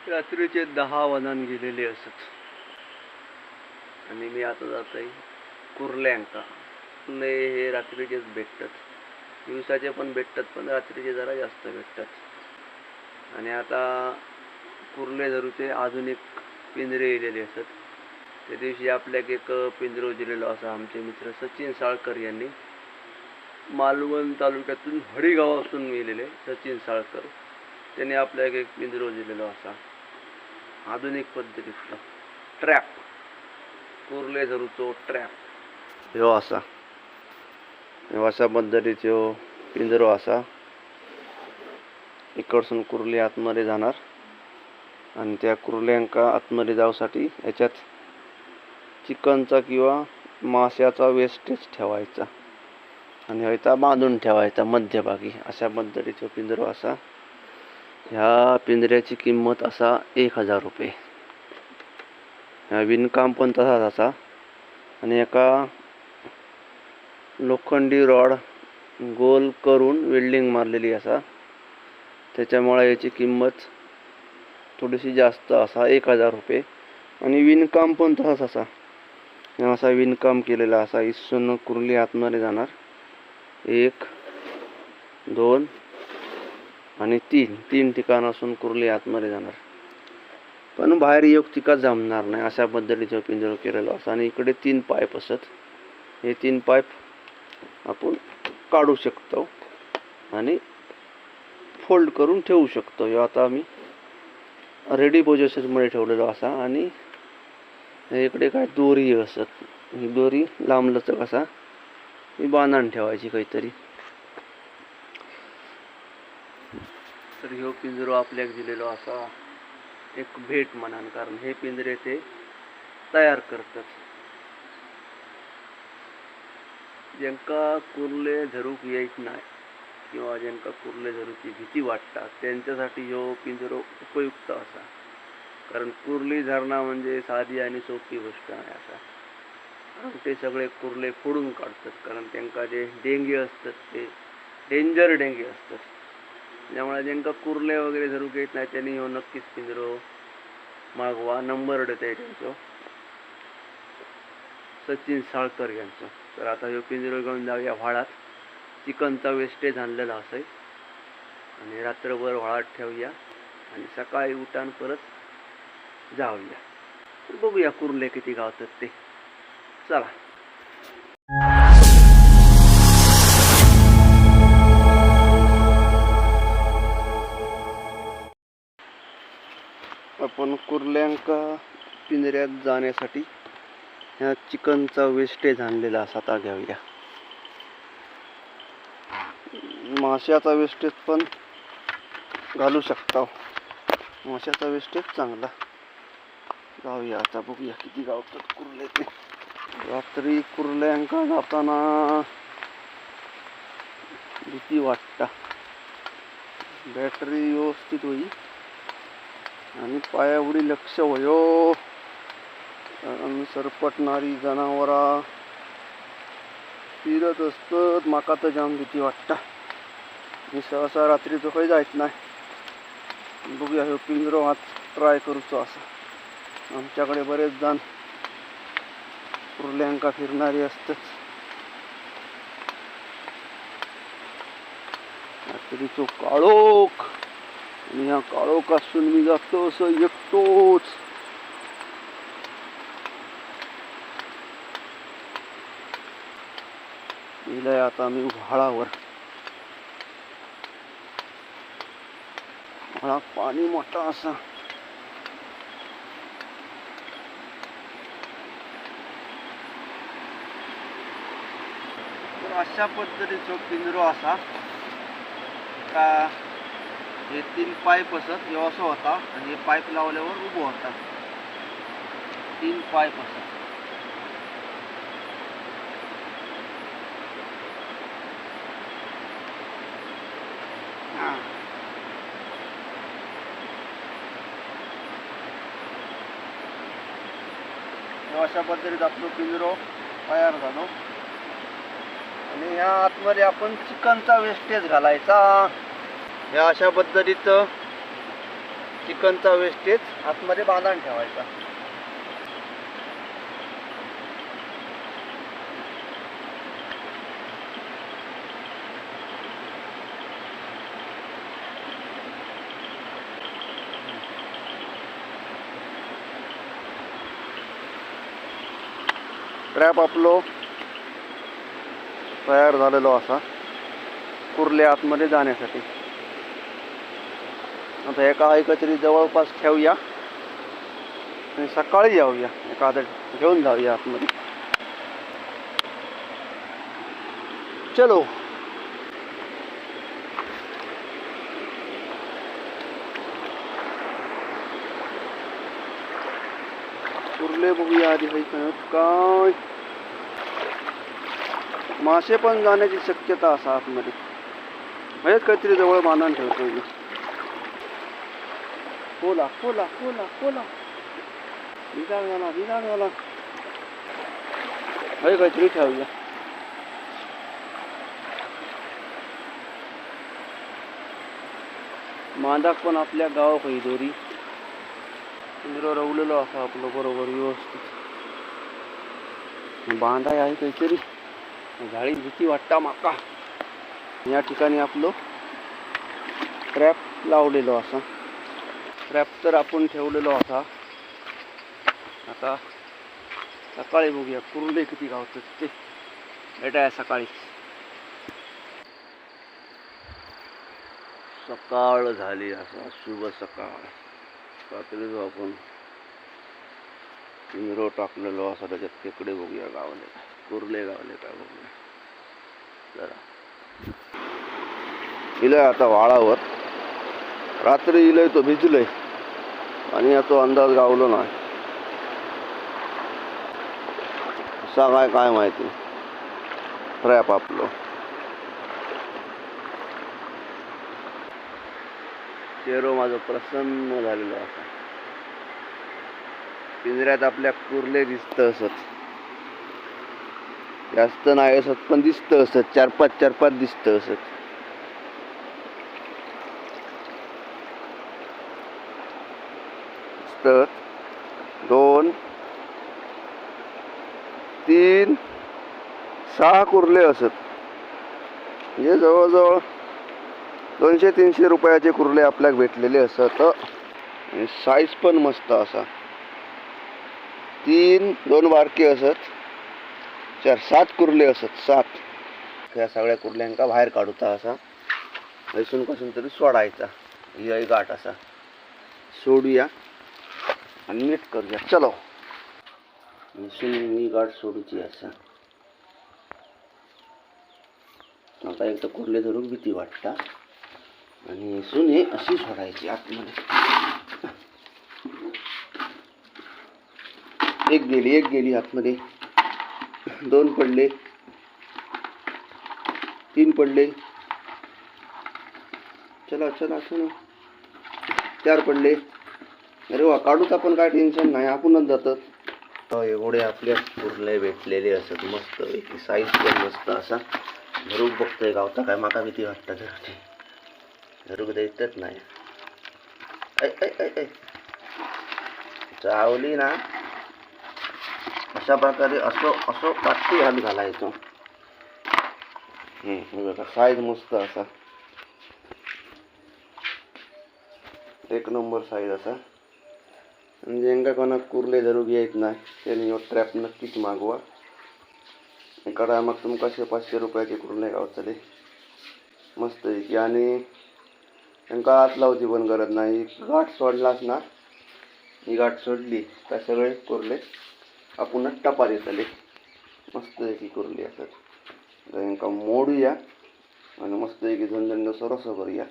रात्रीचे 10 वनान गेलेले असत आणि मी आता जात आहे कुर्ल्यांका. कुर्ले हे रात्रीचेच भेटतात, दिवसाचे पण भेटतात, पण रात्रीचे जरा जास्त भेटतात. आणि आता कुर्ले धरूचे आधुनिक पिंजरे येलेले असत. त्या दिवशी आपल्याक एक पिंजरो दिलेलो असा आमचे मित्र सचिन साळकर यांनी. मालवण तालुक्यातून हडी गावातून गेलेले सचिन साळकर, त्यांनी आपल्याक एक पिंजरो दिलेलो असा आधुनिक पद्धतीतला ट्रॅप, कुर्ले धरूचो ट्रॅप ह्यो असा. अशा पद्धतीचो पिंजरो असा. इकडसून कुर्ले आतमध्ये जाणार आणि त्या कुर्ल्यांका आतमध्ये जाऊसाठी याच्यात चिकनचा किंवा माशाचा वेस्टेज ठेवायचा आणि ह्याचा बांधून ठेवायचा मध्यभागी. अशा पद्धतीचा पिंजरो असा. ह्या पिंजऱ्याची किंमत असा 1000 रुपये. ह्या विणकाम पण तसाच असा आणि एका लोखंडी रॉड गोल करून वेल्डिंग मारलेली असा. त्याच्यामुळे याची किंमत थोडीशी जास्त असा 1000 रुपये. आणि विणकाम पण तसाच असा. असा विणकाम केलेला असा. इसून कुर्ली आतमध्ये जाणार 1 2 आणि 3 ठिकाण असून कुर्ली आतमध्ये जाणार, पण बाहेर योग तिका जमणार नाही. अशा पद्धतीचा पिंजरो केलेला असा. आणि इकडे 3 पाईप असत. हे 3 पाईप आपण काढू शकतो आणि फोल्ड करून ठेवू शकतो. हे आता आम्ही रेडी पोझिशनमध्ये ठेवलेलो असा. आणि इकडे काय दोरी असत, ही दोरी लांबलचक असा ही बांधून ठेवायची काहीतरी. तर ह्यो पिंजरो आपल्याक दिलेलो असा एक भेट म्हणान, कारण हे पिंजरे ते तयार करतात. ज्यांका कुर्ले धरूक येत नाही किंवा ज्यांका कुर्ले धरूची भीती वाटता त्यांच्यासाठी ह्यो पिंजरो उपयुक्त असा. कारण कुर्ली धरणं म्हणजे साधी आणि सोपी गोष्ट नाही असा. ते सगळे कुर्ले फोडून काढतात, कारण त्यांना जे डेंगे असतात ते डेंजर डेंगे असतात. त्यामुळे ज्यांका कुर्ले वगैरे धरूक येत नाही त्यांनी ह्यो नक्कीच पिंजरो मागवा. नंबर देत आहे त्यांचा सचिन साळकर यांचा. तर आता ह्यो पिंजरो घेऊन जाऊया व्हाळात. चिकनचा वेस्टेज आणलेला असेल आणि रात्रभर व्हाळात ठेवूया आणि सकाळी उठान परत जाऊया. बघूया कुर्ले किती गावतात ते. चला. आपण कुर्ल्यांका पिंजऱ्यात जाण्यासाठी ह्या चिकनचा वेस्टेज आणलेला असा आता घेऊया. माशाचा वेस्टेज पण घालू शकता. माशाचा वेस्टेज चांगला. जाऊया आता, बघूया किती गावतात कुर्ले ते. रात्री कुर्ल्यांका जाताना भीती वाटता. बॅटरी व्यवस्थित होई आणि पायावडी लक्ष वयो, कारण सरपटणारी जनावरा फिरत असतात. माका तर जाम भीती वाटता. मी सहसा रात्रीचं काही जायत नाही. बघूया हे पिंजरो आज ट्राय करूचो असा. आमच्याकडे बरेच जण कुर्ल्यांका फिरणारी असतात. रात्रीचो काळोख आणि ह्या काळोख असून मी जातो असं एकटोच. गेलाय आता मी व्हाळावर. व्हाळात पाणी मोठा असा. तर अशा पद्धतीचा पिंजरो असा का. हे 3 पाईप असत, हे असं होता आणि हे पाईप लावल्यावर उभं होता. 3 पाईप असत. अशा पद्धतीत आपलं पिंजरो तयार झालो. आणि ह्या आतमध्ये आपण चिकनचा वेस्टेज घालायचा. ह्या अशा पद्धतीत चिकनचा वेस्टेज आतमध्ये बांधून ठेवायचा. ट्रॅप आपलो तयार झालेलो असा कुर्ले आतमध्ये जाण्यासाठी. आता एका एकत्री जवळपास ठेवूया आणि सकाळी जाऊया, एखादं घेऊन जाऊया आतमध्ये. चलो. कुर्ले बघूया आधी काय. मासे पण जाण्याची शक्यता असा आतमध्ये. हेच काहीतरी जवळ बांधून ठेवतोय मी. खोला खोला खोला खोला. विचार झाला. हे काहीतरी ठेवूया. मांदाक पण आपल्या गाव काही दोरी पिंजरा रवलेलो असा आपलं बरोबर व्यवस्थित. बांधाय आहे काहीतरी. झाडी भीती वाटता माका. या ठिकाणी आपलं ट्रॅप लावलेलो असा. ट्रॅप तर आपण ठेवलेलो असा. आता सकाळी बघूया कुर्ले किती गावतात ते. भेटाय सकाळी. सकाळ झाली असा शुभ सकाळ. रात्री जो आपण पिंजरो टाकलेलो असा त्याच्यात खेकडे बघूया गावले कुर्ले गावले काय बघूया जरा. इलय आता वाळावर. रात्री इलय तो भिजलय आणि तो अंदाज गावलो नाही. कसा काय माहिती. ट्रॅप आपलं चेहरो माझं प्रसन्न झालेलो असा. पिंजऱ्यात आपल्या कुर्ले दिसत असत. जास्त नाही असत पण दिसत असत. 4-5 दिसत असत. तर 2, 3, 6 कुर्ले असत. म्हणजे जवळजवळ 200-300 रुपयाचे कुर्ले आपल्याला भेटलेले असत. आणि साईज पण मस्त असा. 2 बारके असत. 7 कुर्ले असत. 7. या सगळ्या कुर्ल्यांका बाहेर काढूचा असा. ऐसून कसून तरी सोडायचा. ही गाठ असा सोडूया आणि नीट करूया. चलो. ही गाठ सोडूची असा. आता एक तर कुर्ले धरून भीती वाटता आणि सुने अशी सोडायची आतमध्ये. एक गेली आतमध्ये. 2 पडले. 3 पडले. चला 4 पडले. अरे वा, काढूच आपण, काय टेन्शन नाही, आपणच जातात. एवढे आपल्या कुर्ले भेटलेले असत मस्त पैकी. साईज पण मस्त असा. धरूक बघतोय गावता काय माका भीती वाटतं. धरूक द्यायचंच नाही. ऐ चावली ना अशा प्रकारे असं पाठी हात घालायचो. बघा साईज मस्त असा. 1 नंबर साईज असा. म्हणजे ज्यांका कोणाक कुर्ले धरूक येत नाही त्यांनी ट्रॅप नक्कीच मागवा. एका टायमाक तुमका 100-500 रुपयाचे कुर्ले गावतले मस्त पैकी. आणि त्यांना हात लावची पण गरज नाही. गाठ सोडलास ना, ही गाठ सोडली का सगळे कुर्ले आपणच टपार येतले. मस्त पैकी कुर्ले असतात. त्यांना मोडूया आणि मस्त पैकी झंझंड सरस करूया.